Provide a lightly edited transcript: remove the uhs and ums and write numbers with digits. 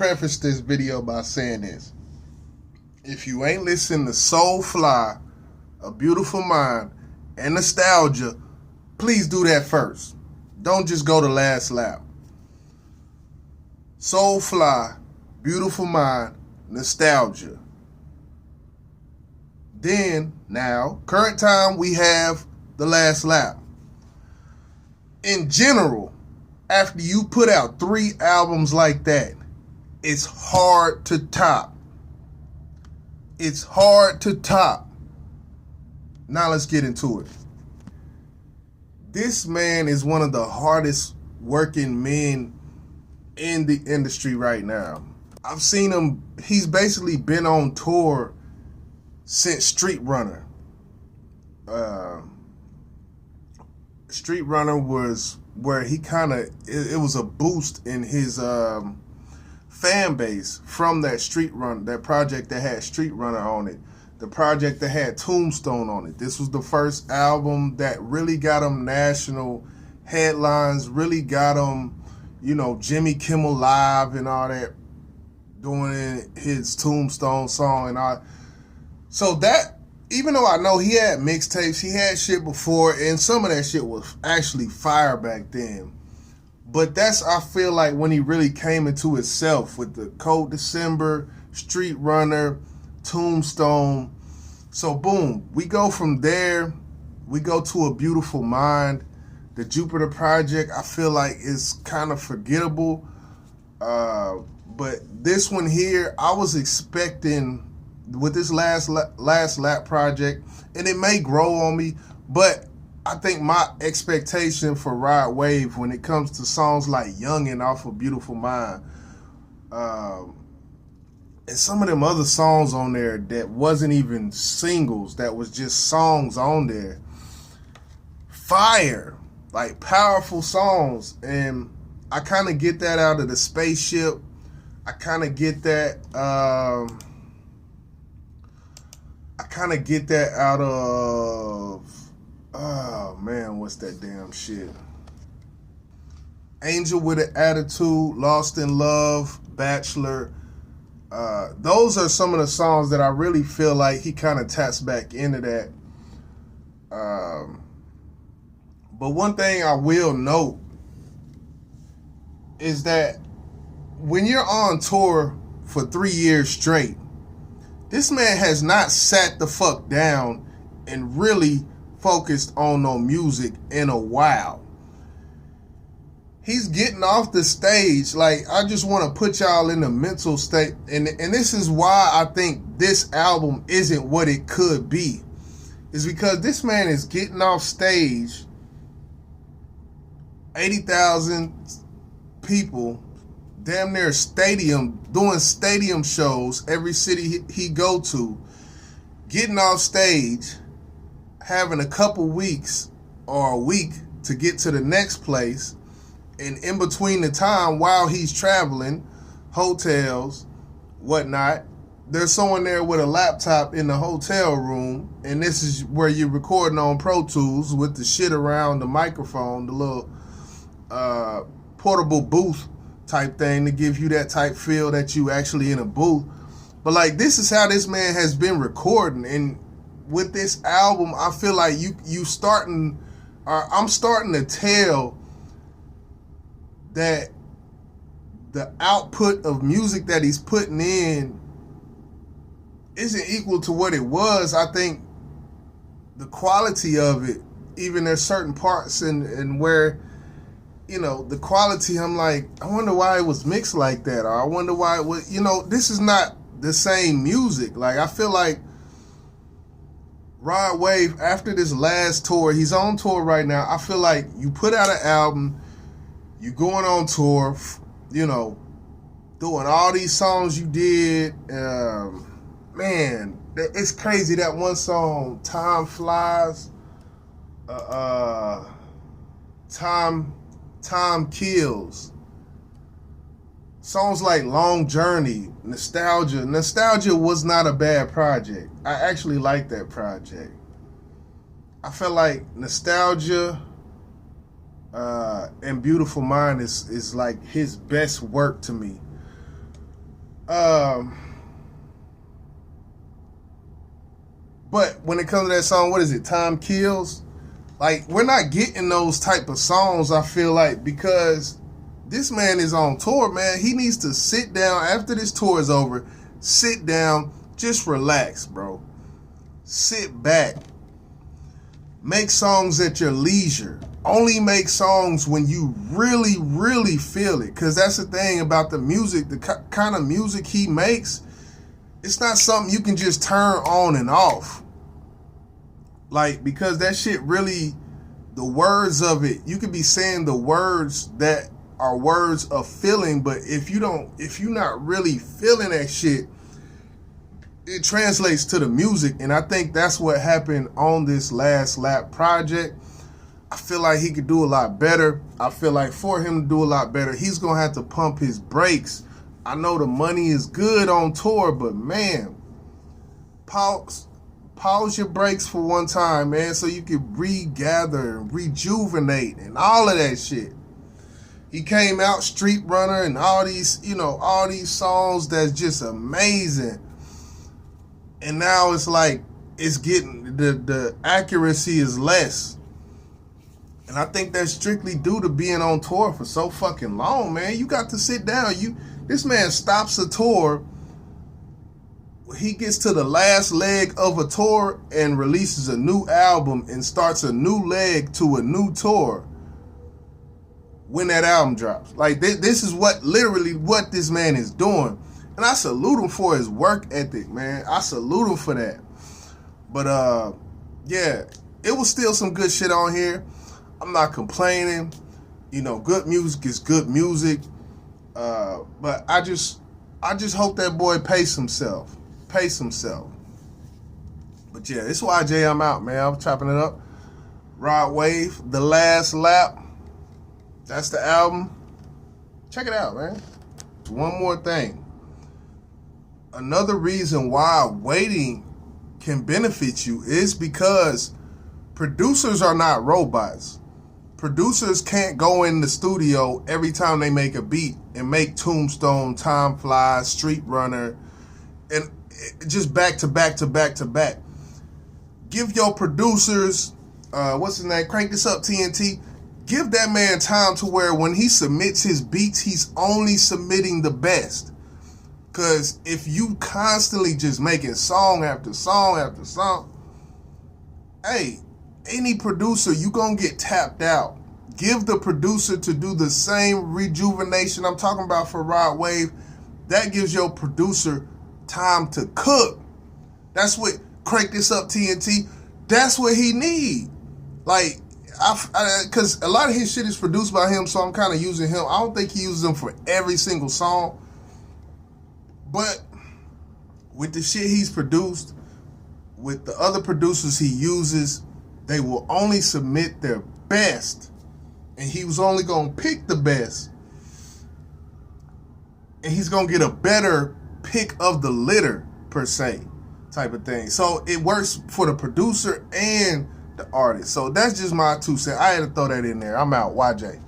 preface this video by saying this. If you ain't listened to Soulfly, A Beautiful Mind, and Nostalgia, please do that first. Don't just go to Last Lap. Soulfly, Beautiful Mind, Nostalgia. Then, now, current time, we have The Last Lap. In general, after you put out 3 albums like that, it's hard to top. It's hard to top. Now let's get into it. This man is one of the hardest working men in the industry right now. I've seen him, he's basically been on tour since Street Runner. Street Runner was where he kind of, it was a boost in his fan base from that Street Runner, that project that had Street Runner on it, the project that had Tombstone on it. This was the first album that really got him national headlines, really got him, you know, Jimmy Kimmel Live and all that, doing his Tombstone song and all. So that, even though I know he had mixtapes, he had shit before, and some of that shit was actually fire back then. But that's, I feel like, when he really came into himself with the Cold December, Street Runner, Tombstone. So boom, we go from there, we go to A Beautiful Mind. The Jupiter Project, I feel like, is kind of forgettable. But this one here, I was expecting, with this last lap project, and it may grow on me, but I think my expectation for Rod Wave when it comes to songs like Youngin' off of Beautiful Mind, and some of them other songs on there that wasn't even singles, that was just songs on there, fire, like powerful songs. And I kind of get that out of The Spaceship. I kind of get that out of, oh man, what's that damn shit? Angel with an Attitude, Lost in Love, Bachelor. Those are some of the songs that I really feel like he kind of taps back into that. But one thing I will note is that when you're on tour for 3 years straight, this man has not sat the fuck down and really focused on no music in a while. He's getting off the stage. Like, I just want to put y'all in the mental state. And this is why I think this album isn't what it could be. Is because this man is getting off stage, 80,000 people, damn near stadium, doing stadium shows every city he go to, getting off stage, having a couple weeks or a week to get to the next place, and in between the time while he's traveling, hotels, whatnot, there's someone there with a laptop in the hotel room, and this is where you're recording on Pro Tools with the shit around the microphone, the little portable booth type thing to give you that type feel that you actually in a booth. But like, this is how this man has been recording. And with this album, I feel like I'm starting to tell that the output of music that he's putting in isn't equal to what it was. I think the quality of it, even there's certain parts and where, you know, the quality, I'm like, I wonder why it was mixed like that, or I wonder why it was, you know, this is not the same music. Like, I feel like Rod Wave, after this last tour, he's on tour right now. I feel like you put out an album, you going on tour, you know, doing all these songs you did. Man, it's crazy, that one song, Time Flies, Time Kills. Songs like Long Journey, Nostalgia. Nostalgia was not a bad project. I actually like that project. I feel like Nostalgia and Beautiful Mind is like his best work to me. Um, but when it comes to that song, what is it? Time Kills. Like, we're not getting those type of songs, I feel like, because this man is on tour, man. He needs to sit down after this tour is over. Sit down, just relax, bro. Sit back. Make songs at your leisure. Only make songs when you really, really feel it. Because that's the thing about the music, the kind of music he makes, it's not something you can just turn on and off. Like, because that shit really, the words of it, you could be saying the words that are words of feeling, but if you're not really feeling that shit, it translates to the music. And I think that's what happened on this Last Lap project. I feel like he could do a lot better. I feel like for him to do a lot better, he's going to have to pump his brakes. I know the money is good on tour, but man, pause your brakes for one time, man, so you can regather and rejuvenate and all of that shit. He came out Street Runner and all these, all these songs that's just amazing. And now it's like it's getting the accuracy is less. And I think that's strictly due to being on tour for so fucking long, man. You got to sit down. This man stops a tour. He gets to the last leg of a tour and releases a new album and starts a new leg to a new tour when that album drops. Like, this is literally what this man is doing. And I salute him for his work ethic, man. I salute him for that. But, yeah, it was still some good shit on here. I'm not complaining. Good music is good music. But I just hope that boy pace himself. But yeah, it's YJ. I'm out, man. I'm chopping it up. Rod Wave, The Last Lap. That's the album. Check it out, man. One more thing. Another reason why waiting can benefit you is because producers are not robots. Producers can't go in the studio every time they make a beat and make Tombstone, Time Flies, Street Runner, and just back to back to back to back. Give your producers, what's his name? Crank This Up, TNT. Give that man time to where when he submits his beats, he's only submitting the best. Because if you constantly just making song after song after song, hey, any producer, you gonna get tapped out. Give the producer to do the same rejuvenation I'm talking about for Rod Wave. That gives your producer time to cook. That's what Crank This Up, TNT. That's what he need. Like, because a lot of his shit is produced by him, so I'm kind of using him. I don't think he uses them for every single song. But with the shit he's produced, with the other producers he uses, they will only submit their best. And he was only going to pick the best. And he's going to get a better pick of the litter, per se, type of thing. So it works for the producer and the artist. So that's just my 2 cents. I had to throw that in there. I'm out. YJ.